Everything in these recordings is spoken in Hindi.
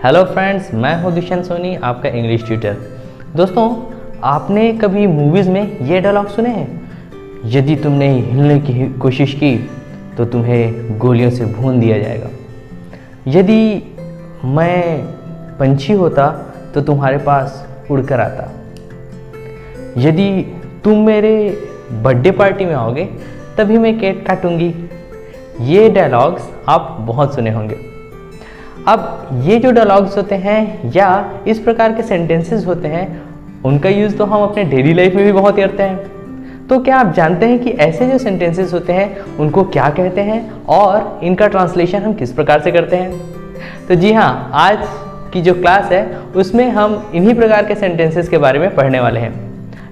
हेलो फ्रेंड्स, मैं हूं दुष्यंत सोनी, आपका इंग्लिश ट्यूटर। दोस्तों, आपने कभी मूवीज़ में ये डायलॉग सुने हैं? यदि तुमने हिलने की कोशिश की तो तुम्हें गोलियों से भून दिया जाएगा। यदि मैं पंछी होता तो तुम्हारे पास उड़कर आता। यदि तुम मेरे बर्थडे पार्टी में आओगे तभी मैं केक काटूंगी। ये डायलॉग्स आप बहुत सुने होंगे। अब ये जो डायलॉग्स होते हैं या इस प्रकार के सेंटेंसेस होते हैं, उनका यूज़ तो हम अपने डेली लाइफ में भी बहुत करते हैं। तो क्या आप जानते हैं कि ऐसे जो सेंटेंसेस होते हैं उनको क्या कहते हैं और इनका ट्रांसलेशन हम किस प्रकार से करते हैं? तो जी हाँ, आज की जो क्लास है उसमें हम इन्हीं प्रकार के सेंटेंसेस के बारे में पढ़ने वाले हैं।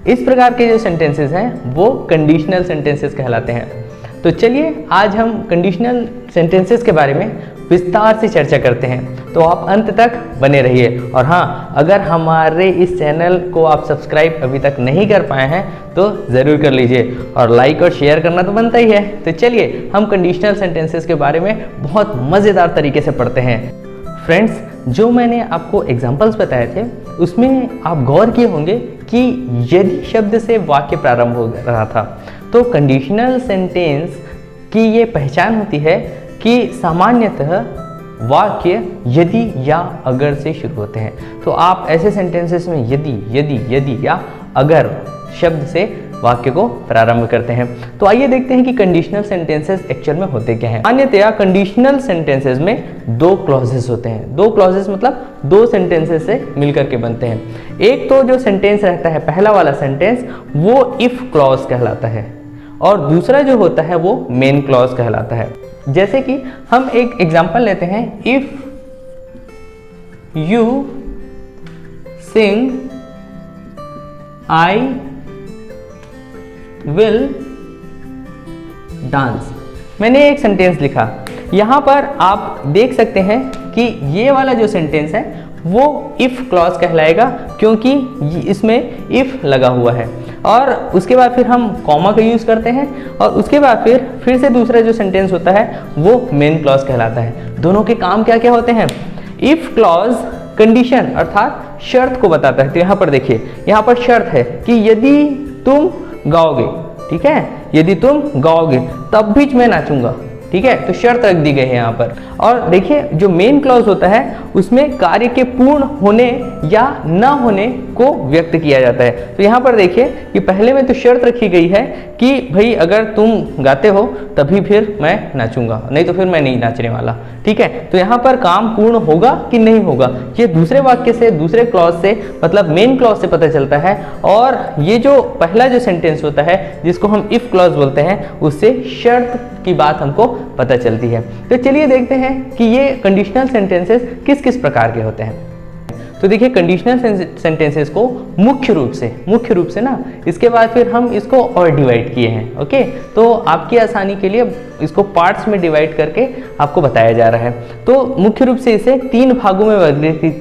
इस प्रकार के जो सेंटेंसेस हैं वो कंडीशनल सेंटेंसेस कहलाते हैं। तो चलिए आज हम कंडीशनल सेंटेंसेस के बारे में विस्तार से चर्चा करते हैं, तो आप अंत तक बने रहिए। और हाँ, अगर हमारे इस चैनल को आप सब्सक्राइब अभी तक नहीं कर पाए हैं तो ज़रूर कर लीजिए, और लाइक और शेयर करना तो बनता ही है। तो चलिए हम कंडीशनल सेंटेंसेस के बारे में बहुत मज़ेदार तरीके से पढ़ते हैं। फ्रेंड्स, जो मैंने आपको एग्जाम्पल्स बताए थे उसमें आप गौर किए होंगे कि यदि शब्द से वाक्य प्रारंभ हो रहा था, तो कंडीशनल सेंटेंस की ये पहचान होती है कि सामान्यतः वाक्य यदि या अगर से शुरू होते हैं। तो आप ऐसे सेंटेंसेस में यदि या अगर शब्द से वाक्य को प्रारंभ करते हैं। तो आइए देखते हैं कि कंडीशनल सेंटेंसेस एक्चुअल में होते क्या हैं। सामान्यतया कंडीशनल सेंटेंसेस में दो क्लॉजेस होते हैं। दो क्लॉजेस मतलब दो सेंटेंसेस से मिलकर के बनते हैं। एक तो जो सेंटेंस रहता है, पहला वाला सेंटेंस, वो इफ क्लॉज कहलाता है, और दूसरा जो होता है वो मेन क्लॉज कहलाता है। जैसे कि हम एक एग्जांपल लेते हैं, if you sing I will dance. मैंने एक सेंटेंस लिखा, यहाँ पर आप देख सकते हैं कि ये वाला जो सेंटेंस है वो इफ क्लॉज कहलाएगा, क्योंकि इसमें इफ लगा हुआ है। और उसके बाद फिर हम कॉमा का यूज़ करते हैं, और उसके बाद फिर से दूसरा जो सेंटेंस होता है वो मेन क्लॉज कहलाता है। दोनों के काम क्या क्या होते हैं? इफ क्लॉज कंडीशन अर्थात शर्त को बताता है। तो यहाँ पर देखिए, यहाँ पर शर्त है कि यदि तुम गाओगे, ठीक है, यदि तुम गाओगे तब भी मैं नाचूंगा, ठीक है। तो शर्त रख दी गई है यहाँ पर। और देखिए, जो मेन क्लॉज होता है उसमें कार्य के पूर्ण होने या ना होने को व्यक्त किया जाता है। तो यहाँ पर देखिए कि पहले में तो शर्त रखी गई है कि भाई अगर तुम गाते हो तभी फिर मैं नाचूंगा, नहीं तो फिर मैं नहीं नाचने वाला, ठीक है। तो यहाँ पर काम पूर्ण होगा कि नहीं होगा, ये दूसरे वाक्य से, दूसरे क्लॉज से, मतलब मेन क्लॉज से पता चलता है। और ये जो पहला जो सेंटेंस होता है जिसको हम इफ क्लॉज बोलते हैं, उससे शर्त की बात हमको पता चलती है। तो चलिए देखते हैं कि ये कंडीशनल सेंटेंसेस किस किस प्रकार के होते हैं। तो देखिए, कंडीशनल सेंटेंसेस को मुख्य रूप से ना, इसके बाद फिर हम इसको और डिवाइड किए हैं। ओके, तो आपकी आसानी के लिए इसको पार्ट्स में डिवाइड करके आपको बताया जा रहा है। तो मुख्य रूप से इसे 3 भागों में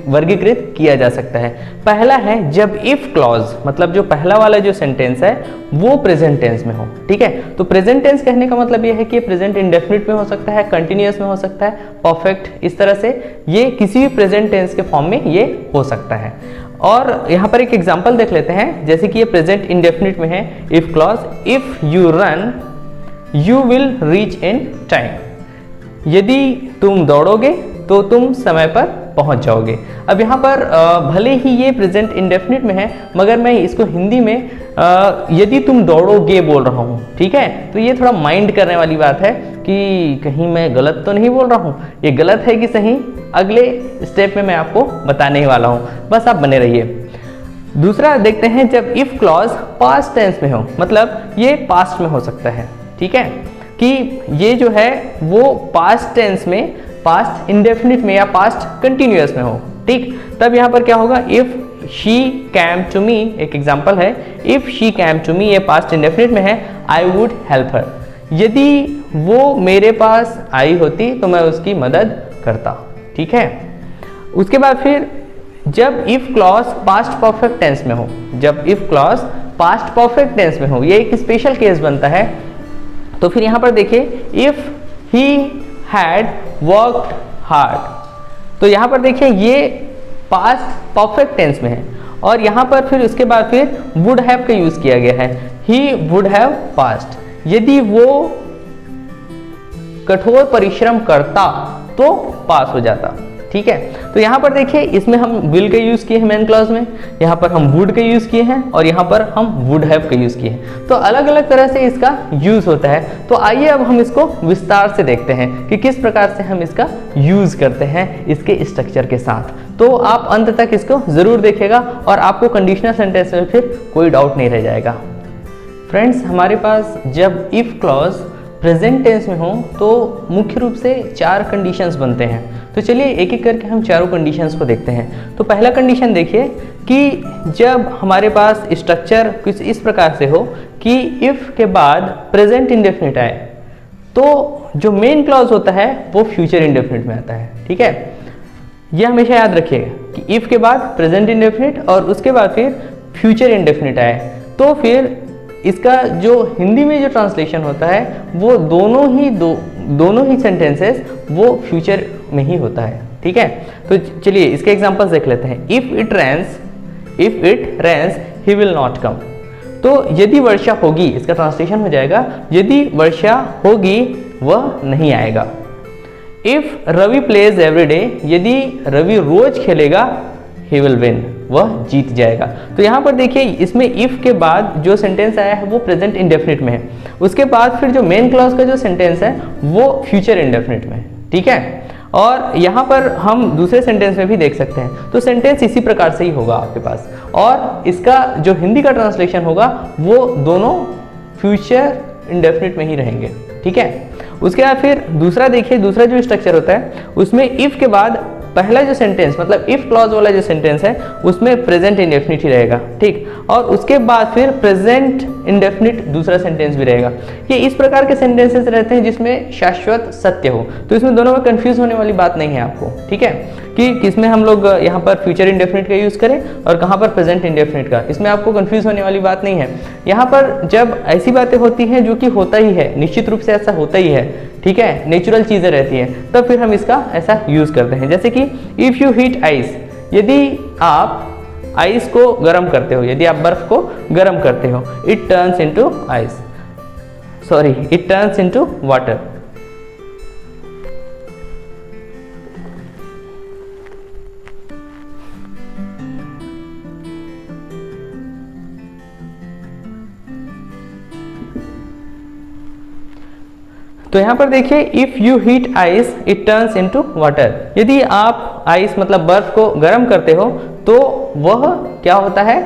वर्गीकृत किया जा सकता है। पहला है जब इफ क्लॉज, मतलब जो पहला वाला जो सेंटेंस है वो प्रेजेंट टेंस में हो, ठीक है। तो प्रेजेंट टेंस कहने का मतलब ये है कि प्रेजेंट इंडेफिनिट में हो सकता है, कंटिन्यूअस में हो सकता है, परफेक्ट, इस तरह से ये किसी भी प्रेजेंट टेंस के फॉर्म में ये हो सकता है। और यहाँ पर एक एग्जांपल देख लेते हैं, जैसे कि ये प्रेजेंट इंडेफिनिट में है if clause, if you run you will reach in time. यदि तुम दौड़ोगे तो तुम समय पर पहुंच जाओगे। अब यहाँ पर भले ही ये प्रेजेंट इंडेफिनिट में है, मगर मैं इसको हिंदी में यदि तुम दौड़ोगे बोल रहा हूँ, ठीक है। तो ये थोड़ा माइंड करने वाली बात है कि कहीं मैं गलत तो नहीं बोल रहा हूँ, ये गलत है कि सही, अगले स्टेप में मैं आपको बताने ही वाला हूँ, बस आप बने रहिए। दूसरा देखते हैं, जब इफ क्लॉज पास्ट टेंस में हो, मतलब ये पास्ट में हो सकता है, ठीक है, कि ये जो है वो पास्ट टेंस में, पास्ट इंडेफिनिट में या पास्ट कंटिन्यूअस में हो, ठीक। तब यहाँ पर क्या होगा, if she came to me, एक एग्जांपल है, if she came to me, ये पास्ट इंडेफिनिट में है, आई वुड हेल्प हर। यदि वो मेरे पास आई होती तो मैं उसकी मदद करता, ठीक है। उसके बाद फिर जब if clause past perfect tense में हो, जब if clause past perfect tense में हो, ये एक स्पेशल केस बनता है। तो फिर यहाँ पर देखिए, if he had worked hard, तो यहाँ पर देखिए ये पास्ट परफेक्ट टेंस में है, और यहाँ पर फिर उसके बाद फिर वुड हैव का यूज किया गया है, ही वुड हैव पास्ट। यदि वो कठोर परिश्रम करता तो पास हो जाता, ठीक है। तो यहाँ पर देखिए इसमें हम विल का यूज किए हैं मेन क्लॉज में, यहाँ पर हम वुड का यूज किए हैं, और यहाँ पर हम वुड हैव का यूज किए हैं। तो अलग अलग तरह से इसका यूज होता है। तो आइए अब हम इसको विस्तार से देखते हैं कि किस प्रकार से हम इसका यूज करते हैं इसके स्ट्रक्चर के साथ। तो आप अंत तक इसको जरूर देखिएगा और आपको कंडीशनल सेंटेंस में फिर कोई डाउट नहीं रह जाएगा। फ्रेंड्स, हमारे पास जब इफ क्लॉज प्रेजेंट टेंस में हो तो मुख्य रूप से 4 कंडीशंस बनते हैं। तो चलिए एक एक करके हम चारों कंडीशंस को देखते हैं। तो पहला कंडीशन देखिए कि जब हमारे पास स्ट्रक्चर कुछ इस प्रकार से हो कि इफ के बाद प्रेजेंट इंडेफिनिट आए, तो जो मेन क्लॉज होता है वो फ्यूचर इंडेफिनिट में आता है, ठीक है। यह हमेशा याद रखिएगा कि इफ के बाद प्रेजेंट इंडेफिनिट और उसके बाद फिर फ्यूचर इंडेफिनिट आए, तो फिर इसका जो हिंदी में जो ट्रांसलेशन होता है वो दोनों ही सेंटेंसेस वो फ्यूचर में ही होता है, ठीक है। तो चलिए इसके एग्जांपल्स देख लेते हैं। If it rains he will not come. तो यदि वर्षा होगी, इसका ट्रांसलेशन हो जाएगा यदि वर्षा होगी वह नहीं आएगा। If Ravi plays every day, यदि रवि रोज खेलेगा ही विल विन, वह जीत जाएगा। तो यहाँ पर देखिए इसमें इफ के बाद जो सेंटेंस आया है वो प्रेजेंट इंडेफिनिट में है, उसके बाद फिर जो मेन क्लॉज का जो सेंटेंस है वो फ्यूचर इंडेफिनिट में है, ठीक है। और यहाँ पर हम दूसरे सेंटेंस में भी देख सकते हैं। तो सेंटेंस इसी प्रकार से ही होगा आपके पास, और इसका जो हिंदी का ट्रांसलेशन होगा वो दोनों फ्यूचर इंडेफिनिट में ही रहेंगे, ठीक है। उसके बाद फिर दूसरा देखिए, दूसरा जो स्ट्रक्चर होता है उसमें इफ के बाद पहला जो सेंटेंस मतलब इफ क्लॉज वाला जो सेंटेंस है उसमें प्रेजेंट इंडेफिनिट ही रहेगा, ठीक। और उसके बाद फिर प्रेजेंट इंडेफिनिट दूसरा सेंटेंस भी रहेगा। ये इस प्रकार के सेंटेंसेस रहते हैं जिसमें शाश्वत सत्य हो। तो इसमें दोनों में कंफ्यूज होने वाली बात नहीं है आपको, ठीक है, कि किसमें हम लोग यहाँ पर फ्यूचर इंडेफिनिट का यूज करें और कहाँ पर प्रेजेंट इंडेफिनिट का। इसमें आपको कंफ्यूज होने वाली बात नहीं है। यहाँ पर जब ऐसी बातें होती हैं जो कि होता ही है, निश्चित रूप से ऐसा होता ही है, ठीक है, नेचुरल चीजें रहती हैं, तब फिर हम इसका ऐसा यूज करते हैं। जैसे कि इफ यू हीट आइस, यदि आप आइस को गर्म करते हो, यदि आप बर्फ को गर्म करते हो, इट टर्न्स इनटू वाटर। तो यहाँ पर देखिए if you heat ice it turns into water. यदि आप आइस मतलब बर्फ को गर्म करते हो तो वह क्या होता है,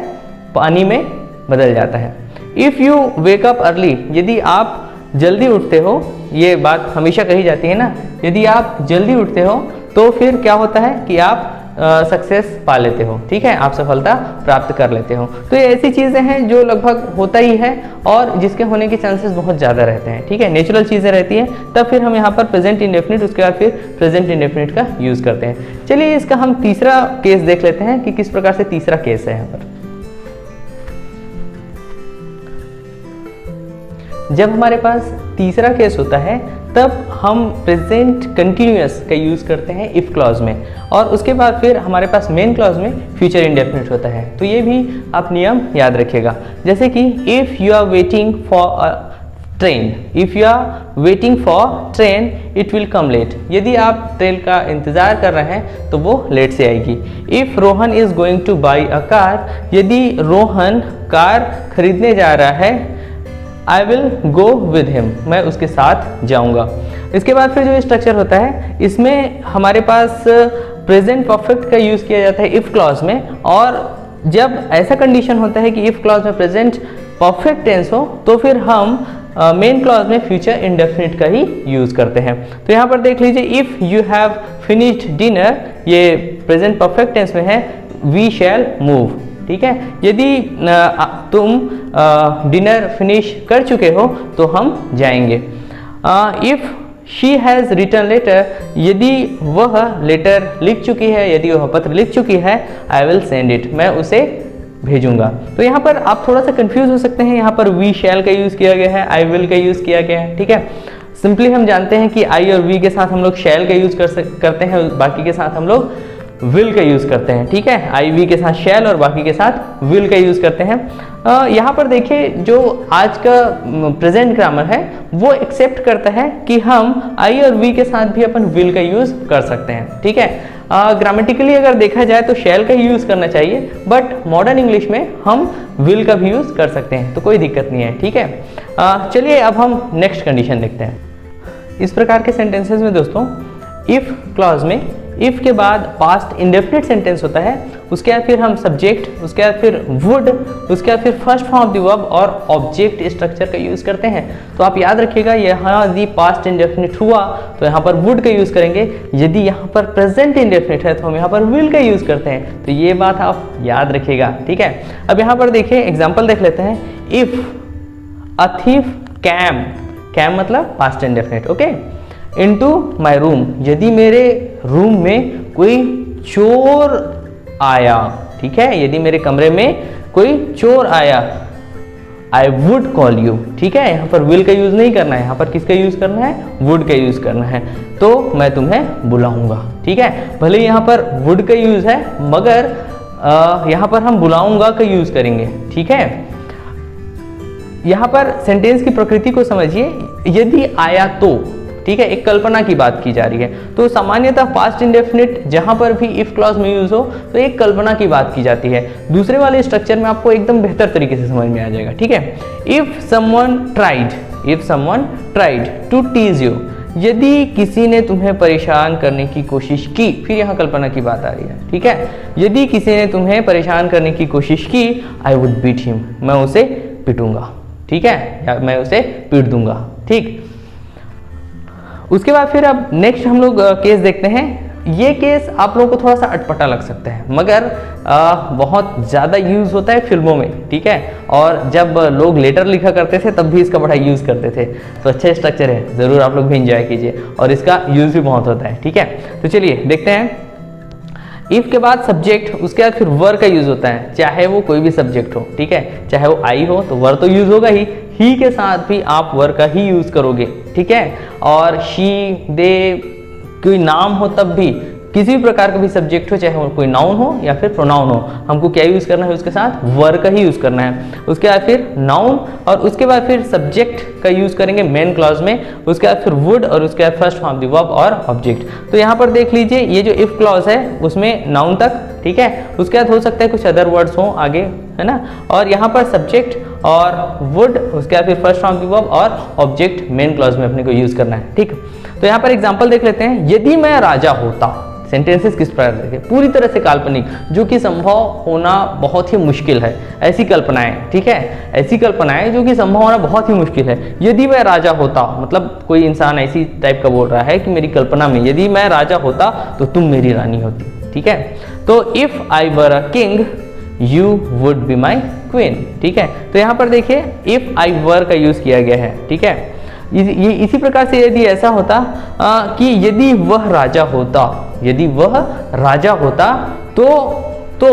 पानी में बदल जाता है। If you wake up early, यदि आप जल्दी उठते हो, ये बात हमेशा कही जाती है ना, यदि आप जल्दी उठते हो तो फिर क्या होता है कि आप सक्सेस पा लेते हो, ठीक है, आप सफलता प्राप्त कर लेते हो। तो ये ऐसी चीज़ें हैं जो लगभग होता ही है और जिसके होने के चांसेस बहुत ज़्यादा रहते हैं, ठीक है, नेचुरल चीज़ें रहती हैं। तब फिर हम यहाँ पर प्रेजेंट इंडेफिनिट, उसके बाद फिर प्रेजेंट इंडेफिनिट का यूज़ करते हैं। चलिए इसका हम तीसरा केस देख लेते हैं कि किस प्रकार से तीसरा केस है। यहाँ पर जब हमारे पास तीसरा केस होता है तब हम प्रेजेंट कंटिन्यूअस का यूज़ करते हैं इफ क्लॉज में, और उसके बाद फिर हमारे पास मेन क्लॉज में फ्यूचर इंडेफिनिट होता है। तो ये भी आप नियम याद रखिएगा। जैसे कि if you are waiting for train it will come late, यदि आप ट्रेन का इंतज़ार कर रहे हैं तो वो लेट से आएगी। If Rohan is going two by a car, यदि रोहन कार खरीदने जा रहा है, I will go with him, मैं उसके साथ जाऊंगा। इसके बाद फिर जो स्ट्रक्चर होता है इसमें हमारे पास प्रेजेंट परफेक्ट का यूज़ किया जाता है इफ़ क्लॉज में, और जब ऐसा कंडीशन होता है कि इफ़ क्लॉज में प्रेजेंट परफेक्ट टेंस हो तो फिर हम मेन क्लॉज में फ्यूचर इंडेफिनिट का ही यूज़ करते हैं। तो यहाँ पर देख लीजिए if you have finished dinner, ये प्रेजेंट परफेक्ट टेंस में है, वी शैल मूव, ठीक है। यदि तुम डिनर फिनिश कर चुके हो तो हम जाएंगे। If she has written letter, यदि वह लेटर लिख चुकी है, यदि वह पत्र लिख चुकी है, आई विल सेंड इट, मैं उसे भेजूंगा। तो यहाँ पर आप थोड़ा सा कंफ्यूज हो सकते हैं, यहाँ पर वी शैल का यूज़ किया गया है, आई विल का यूज़ किया गया है, ठीक है। सिंपली हम जानते हैं कि आई और वी के साथ हम लोग शैल का यूज करते हैं, बाकी के साथ हम लोग विल का यूज करते हैं। ठीक है, आई वी के साथ शैल और बाकी के साथ विल का यूज करते हैं। यहाँ पर देखिए जो आज का प्रेजेंट ग्रामर है वो एक्सेप्ट करता है कि हम आई और वी के साथ भी अपन विल का यूज कर सकते हैं। ठीक है, ग्रामेटिकली अगर देखा जाए तो शैल का ही यूज करना चाहिए, बट मॉडर्न इंग्लिश में हम विल का भी यूज कर सकते हैं, तो कोई दिक्कत नहीं है। ठीक है, चलिए अब हम नेक्स्ट कंडीशन देखते हैं। इस प्रकार के सेंटेंसेस में दोस्तों इफ क्लॉज में इफ के बाद पास्ट इंडेफिनिट सेंटेंस होता है, उसके बाद फिर हम सब्जेक्ट, उसके बाद फिर वुड, उसके बाद फिर first form of the verb और ऑब्जेक्ट स्ट्रक्चर का यूज करते हैं। तो आप याद रखिएगा, यहाँ यदि पास्ट इंडेफिनिट हुआ तो यहाँ पर वुड का यूज करेंगे, यदि यहाँ पर प्रेजेंट इंडेफिनिट है तो हम यहाँ पर विल का यूज करते हैं। तो ये बात आप याद रखिएगा। ठीक है, अब यहाँ पर देखिए एग्जाम्पल देख लेते हैं। If a thief came, came मतलब past indefinite, okay, into my room, यदि मेरे रूम में कोई चोर आया। ठीक है, यदि मेरे कमरे में कोई चोर आया, आई वुड कॉल यू। ठीक है, यहाँ पर विल का यूज नहीं करना है, यहाँ पर किसका यूज करना है, वुड का यूज करना है। तो मैं तुम्हें बुलाऊंगा। ठीक है, भले यहाँ पर वुड का यूज है मगर यहाँ पर हम बुलाऊंगा का यूज करेंगे। ठीक है, यहाँ पर सेंटेंस की प्रकृति को समझिए, यदि आया तो, ठीक है, एक कल्पना की बात की जा रही है, तो सामान्यतः पास्ट इंडेफिनिट जहां पर भी इफ क्लॉज में यूज हो तो एक कल्पना की बात की जाती है। दूसरे वाले स्ट्रक्चर में आपको एकदम बेहतर तरीके से समझ में आ जाएगा। ठीक है, if someone tried to tease you, यदि किसी ने तुम्हें परेशान करने की कोशिश की, फिर यहाँ कल्पना की बात आ रही है। ठीक है, यदि किसी ने तुम्हें परेशान करने की कोशिश की, आई वुड बीट हिम, मैं उसे पीटूंगा। ठीक है, या मैं उसे पीट दूंगा। ठीक, उसके बाद फिर अब नेक्स्ट हम लोग केस देखते हैं। ये केस आप लोगों को थोड़ा सा अटपटा लग सकता है मगर बहुत ज़्यादा यूज़ होता है फिल्मों में। ठीक है, और जब लोग लेटर लिखा करते थे तब भी इसका बड़ा यूज़ करते थे। तो अच्छा स्ट्रक्चर है, ज़रूर आप लोग भी इंजॉय कीजिए और इसका यूज़ भी बहुत होता है। ठीक है, तो चलिए देखते हैं। इफ के बाद सब्जेक्ट, उसके बाद फिर वर का यूज होता है, चाहे वो कोई भी सब्जेक्ट हो। ठीक है, चाहे वो आई हो तो वर तो यूज होगा ही के साथ भी आप वर का ही यूज करोगे। ठीक है, और शी, दे, कोई नाम हो तब भी, किसी भी प्रकार का भी सब्जेक्ट हो, चाहे वो कोई नाउन हो या फिर प्रोनाउन हो, हमको क्या यूज करना है, उसके साथ वर का ही यूज करना है। उसके बाद फिर नाउन और उसके बाद फिर सब्जेक्ट का यूज करेंगे मेन क्लॉज में, उसके बाद फिर वुड और उसके बाद फर्स्ट फॉर्म द वर्ब और ऑब्जेक्ट। तो यहाँ पर देख लीजिए, ये जो इफ क्लॉज है उसमें नाउन तक, ठीक है, उसके बाद हो सकता है कुछ अदर वर्ड्स हो आगे, है ना, और यहाँ पर सब्जेक्ट और वुड, उसके बाद फिर फर्स्ट फॉर्म द वर्ब और ऑब्जेक्ट मेन क्लॉज में अपने को यूज करना है। ठीक, तो यहाँ पर एग्जाम्पल देख लेते हैं। यदि मैं राजा होता, सेंटेंसेस किस प्रकार देखें, पूरी तरह से काल्पनिक, जो कि संभव होना बहुत ही मुश्किल है, ऐसी कल्पनाएं। ठीक है, ऐसी कल्पनाएं जो कि संभव होना बहुत ही मुश्किल है। यदि मैं राजा होता, मतलब कोई इंसान ऐसी टाइप का बोल रहा है कि मेरी कल्पना में यदि मैं राजा होता तो तुम मेरी रानी होती। ठीक है, तो if I were a king you would be my queen. ठीक है, तो यहाँ पर देखिए इफ आई वर का यूज किया गया है। ठीक है, ये इसी प्रकार से यदि ऐसा होता कि यदि वह राजा होता, यदि वह राजा होता तो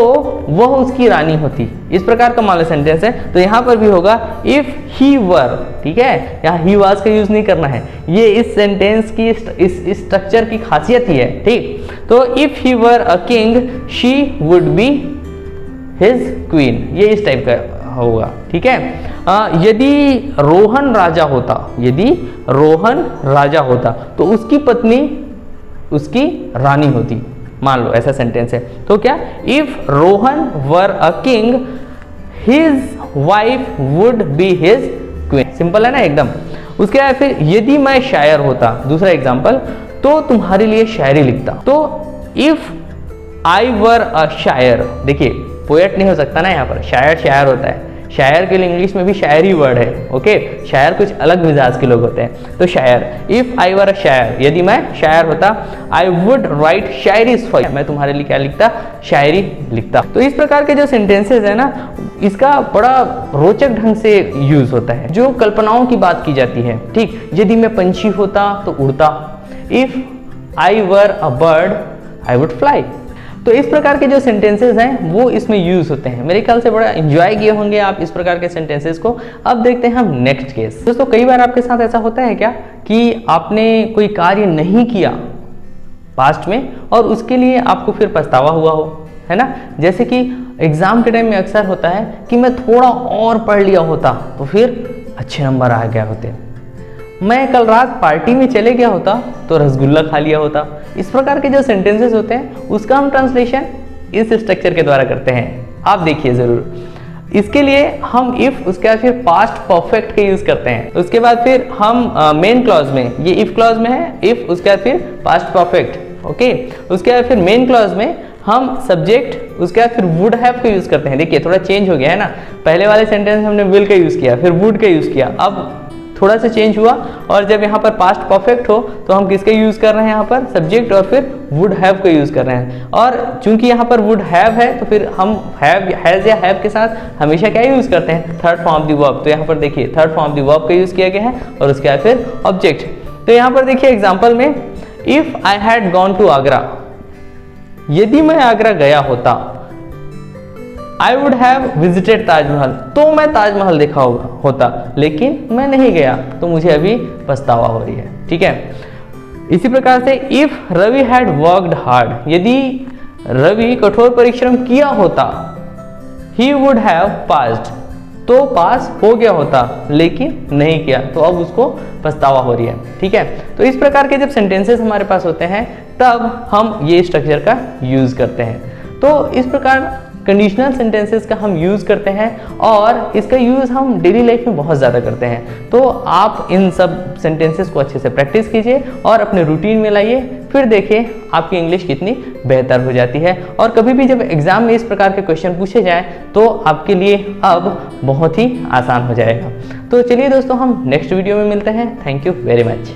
वह उसकी रानी होती, इस प्रकार का मान लो सेंटेंस है। तो यहाँ पर भी होगा इफ ही वर। ठीक है, यहाँ ही वाज का यूज नहीं करना है, ये इस सेंटेंस की इस स्ट्रक्चर की खासियत ही है। ठीक, तो if he were a king she would be his queen, ये इस टाइप का होगा। ठीक है, यदि रोहन राजा होता, यदि रोहन राजा होता तो उसकी पत्नी उसकी रानी होती, मान लो ऐसा सेंटेंस है। तो क्या, if Rohan were a king his wife would be his queen. Simple है ना एकदम। उसके बाद फिर यदि मैं शायर होता, दूसरा एग्जांपल, तो तुम्हारे लिए शायरी लिखता। तो इफ आई वर अ शायर, देखिए पोएट नहीं हो सकता ना, यहाँ पर शायर शायर होता है, शायर के लिए इंग्लिश में भी शायरी वर्ड है। ओके, शायर कुछ अलग मिजाज के लोग होते हैं। तो शायर, इफ आई वर अ शायर, यदि मैं शायर होता, I would write Shayari for you, मैं तुम्हारे लिए क्या लिखता, शायरी लिखता। तो इस प्रकार के जो सेंटेंसेस है ना, इसका बड़ा रोचक ढंग से यूज होता है, जो कल्पनाओं की बात की जाती है। ठीक, यदि मैं पंछी होता तो उड़ता, if I were a bird I would fly. तो इस प्रकार के जो सेंटेंसेस हैं वो इसमें यूज होते हैं। मेरे ख्याल से बड़ा एंजॉय किए होंगे आप इस प्रकार के सेंटेंसेस को। अब देखते हैं हम नेक्स्ट केस। दोस्तों कई बार आपके साथ ऐसा होता है क्या कि आपने कोई कार्य नहीं किया पास्ट में और उसके लिए आपको फिर पछतावा हुआ हो, है ना। जैसे कि एग्जाम के टाइम में अक्सर होता है कि मैं थोड़ा और पढ़ लिया होता तो फिर अच्छे नंबर आ गए होते, मैं कल रात पार्टी में चले गया होता तो रसगुल्ला खा लिया होता। इस प्रकार के जो सेंटेंसेस होते हैं उसका हम ट्रांसलेशन इस स्ट्रक्चर के द्वारा करते हैं। आप देखिए जरूर। इसके लिए हम इफ उसके बाद फिर पास्ट परफेक्ट के यूज करते हैं। उसके बाद फिर हम मेन क्लॉज में, ये इफ क्लॉज में है, इफ उसके बाद फिर पास्ट परफेक्ट, ओके। उसके बाद फिर मेन क्लॉज में हम सब्जेक्ट उसके बाद फिर वुड हैव का यूज करते हैं। देखिए थोड़ा चेंज हो गया है ना, पहले वाले सेंटेंस में हमने विल का यूज किया, फिर वुड का यूज किया, अब थोड़ा सा चेंज हुआ और जब यहाँ पर पास्ट परफेक्ट हो तो हम किसका यूज कर रहे हैं, यहाँ पर सब्जेक्ट और फिर वुड हैव का यूज कर रहे हैं। और चूंकि यहाँ पर वुड हैव है तो फिर हम हैव, हैज या हैव के साथ हमेशा क्या यूज करते हैं, third form of the verb. तो यहाँ पर देखिए third form of the verb का यूज किया गया है और उसके बाद फिर ऑब्जेक्ट। तो यहाँ पर देखिए एग्जाम्पल में, if I had gone to Agra, यदि मैं आगरा गया होता, I would have visited Taj Mahal, तो मैं ताजमहल देखा होता, लेकिन मैं नहीं गया तो मुझे अभी पछतावा हो रही है, ठीक है। इसी प्रकार से if Ravi had worked hard, यदि रवि कठोर परिश्रम किया होता, ही वुड हैव पास्ड, तो पास हो गया होता लेकिन नहीं किया तो अब उसको पछतावा हो रही है, ठीक है। तो इस प्रकार के जब सेंटेंसेस हमारे पास होते हैं तब हम ये स्ट्रक्चर का यूज करते हैं। तो इस प्रकार कंडीशनल सेंटेंसेस का हम यूज करते हैं और इसका यूज हम डेली लाइफ में बहुत ज़्यादा करते हैं। तो आप इन सब सेंटेंसेस को अच्छे से प्रैक्टिस कीजिए और अपने रूटीन में लाइए, फिर देखिए आपकी इंग्लिश कितनी बेहतर हो जाती है। और कभी भी जब एग्जाम में इस प्रकार के क्वेश्चन पूछे जाएं तो आपके लिए अब बहुत ही आसान हो जाएगा। तो चलिए दोस्तों, हम नेक्स्ट वीडियो में मिलते हैं। Thank you very much.